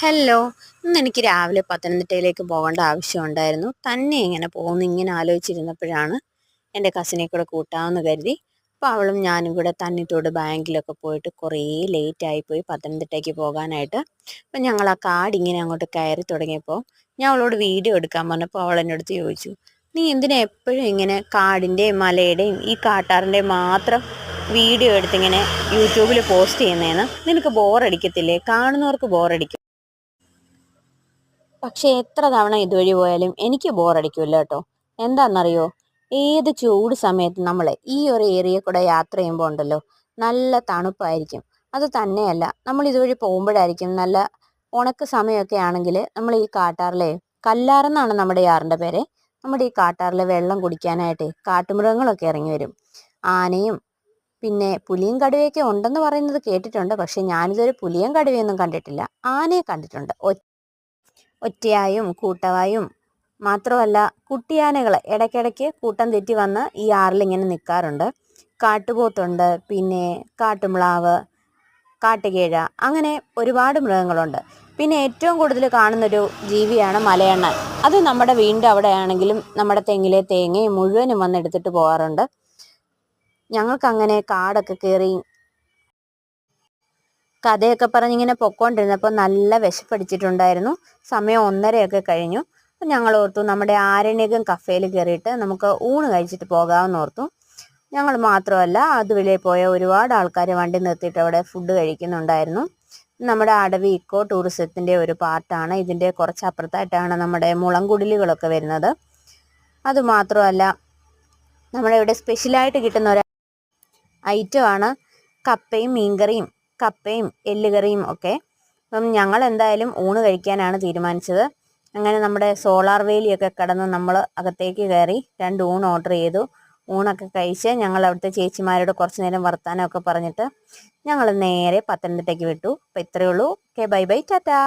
Hello. ഇന്ന് എനിക്ക് രാവിലെ പത്തനംതിട്ടയിലേക്ക് പോകേണ്ട ആവശ്യമുണ്ടായിരുന്നു. തന്നെ ഇങ്ങനെ പോകുന്നു ഇങ്ങനെ ആലോചിച്ചിരുന്നപ്പോഴാണ് എൻ്റെ കസിനെ കൂടെ കൂട്ടാമെന്ന് കരുതി. അപ്പോൾ അവളും ഞാനും കൂടെ തന്നിത്തോട് ബാങ്കിലൊക്കെ പോയിട്ട് കുറേ ലേറ്റായിപ്പോയി പത്തനംതിട്ടയ്ക്ക് പോകാനായിട്ട്. അപ്പം ഞങ്ങൾ ആ കാട് ഇങ്ങനെ അങ്ങോട്ട് കയറി തുടങ്ങിയപ്പോൾ ഞാൻ അവളോട് വീഡിയോ എടുക്കാൻ പറഞ്ഞപ്പോൾ അവൾ എൻ്റെ അടുത്ത് ചോദിച്ചു, നീ എന്തിനാ എപ്പോഴും ഇങ്ങനെ കാടിൻ്റെയും മലയുടെയും ഈ കാട്ടാറിൻ്റെയും മാത്രം വീഡിയോ എടുത്തിങ്ങനെ യൂട്യൂബിൽ പോസ്റ്റ് ചെയ്യുന്നതെന്ന്? നിനക്ക് ബോറടിക്കത്തില്ലേ? കാണുന്നവർക്ക് ബോറടിക്കും. പക്ഷെ എത്ര തവണ ഇതുവഴി പോയാലും എനിക്ക് ബോറടിക്കില്ല കേട്ടോ. എന്താണെന്നറിയോ, ഏത് ചൂട് സമയത്ത് നമ്മൾ ഈ ഒരു ഏരിയ കൂടെ യാത്ര ചെയ്യുമ്പോൾ ഉണ്ടല്ലോ, നല്ല തണുപ്പായിരിക്കും. അത് തന്നെയല്ല, നമ്മൾ ഇതുവഴി പോകുമ്പോഴായിരിക്കും നല്ല ഉണക്ക് സമയമൊക്കെ ആണെങ്കിൽ നമ്മൾ ഈ കാട്ടാറിലെ കല്ലാറെന്നാണ് നമ്മുടെ യാറിൻ്റെ പേര്. നമ്മുടെ ഈ കാട്ടാറിലെ വെള്ളം കുടിക്കാനായിട്ട് കാട്ടുമൃഗങ്ങളൊക്കെ ഇറങ്ങി വരും. ആനയും പിന്നെ പുലിയും കടുവയൊക്കെ ഉണ്ടെന്ന് പറയുന്നത് കേട്ടിട്ടുണ്ട്. പക്ഷെ ഞാനിതൊരു പുലിയും കടുവയൊന്നും കണ്ടിട്ടില്ല. ആനയെ കണ്ടിട്ടുണ്ട്, ഒറ്റയായും കൂട്ടമായും. മാത്രമല്ല, കുട്ടിയാനകൾ ഇടയ്ക്കിടയ്ക്ക് കൂട്ടം തെറ്റി വന്ന് ഈ ആറിലിങ്ങനെ നിൽക്കാറുണ്ട്. കാട്ടുപോത്തുണ്ട്, പിന്നെ കാട്ടുമ്ലാവ്, കാട്ടുകേഴ, അങ്ങനെ ഒരുപാട് മൃഗങ്ങളുണ്ട്. പിന്നെ ഏറ്റവും കൂടുതൽ കാണുന്നൊരു ജീവിയാണ് മലയണ്ണാൻ. അത് നമ്മുടെ വീടിൻ്റെ അവിടെ ആണെങ്കിലും നമ്മുടെ തെങ്ങിലെ തേങ്ങയും മുഴുവനും വന്ന് എടുത്തിട്ട് പോകാറുണ്ട്. ഞങ്ങൾക്കങ്ങനെ കാടൊക്കെ കയറി കഥയൊക്കെ പറഞ്ഞിങ്ങനെ പൊക്കോണ്ടിരുന്നപ്പോൾ നല്ല വിശപ്പടിച്ചിട്ടുണ്ടായിരുന്നു. സമയം 1:30 കഴിഞ്ഞു. അപ്പം ഞങ്ങൾ ഓർത്തു നമ്മുടെ ആരണ്യകം കഫേയിൽ കയറിയിട്ട് നമുക്ക് ഊണ് കഴിച്ചിട്ട് പോകാമെന്ന് ഓർത്തു. ഞങ്ങൾ മാത്രമല്ല, അതുവഴി പോയ ഒരുപാട് ആൾക്കാർ വണ്ടി നിർത്തിയിട്ട് അവിടെ ഫുഡ് കഴിക്കുന്നുണ്ടായിരുന്നു. നമ്മുടെ അടവി ഇക്കോ ടൂറിസത്തിൻ്റെ ഒരു പാർട്ടാണ്. ഇതിൻ്റെ കുറച്ച് അപ്പുറത്തായിട്ടാണ് നമ്മുടെ മുളംകുടിലുകളൊക്കെ വരുന്നത്. അതുമാത്രമല്ല, നമ്മുടെ ഇവിടെ സ്പെഷ്യലായിട്ട് കിട്ടുന്ന ഒരു ഐറ്റമാണ് കപ്പയും മീൻകറിയും, കപ്പയും എല്ലുകറിയും ഒക്കെ. അപ്പം ഞങ്ങൾ എന്തായാലും ഊണ് കഴിക്കാനാണ് തീരുമാനിച്ചത്. അങ്ങനെ നമ്മുടെ സോളാർ വേലിയൊക്കെ കടന്ന് നമ്മൾ അകത്തേക്ക് കയറി 2 ഊണ് ഓർഡർ ചെയ്തു. ഊണൊക്കെ കഴിച്ച് ഞങ്ങൾ അവിടുത്തെ ചേച്ചിമാരോട് കുറച്ച് നേരം വർത്താനമൊക്കെ പറഞ്ഞിട്ട് ഞങ്ങൾ നേരെ പത്തനംതിട്ടയ്ക്ക് വിട്ടു. അപ്പോൾ ഇത്രയേ ഉള്ളൂ. Okay, bye bye, Tata.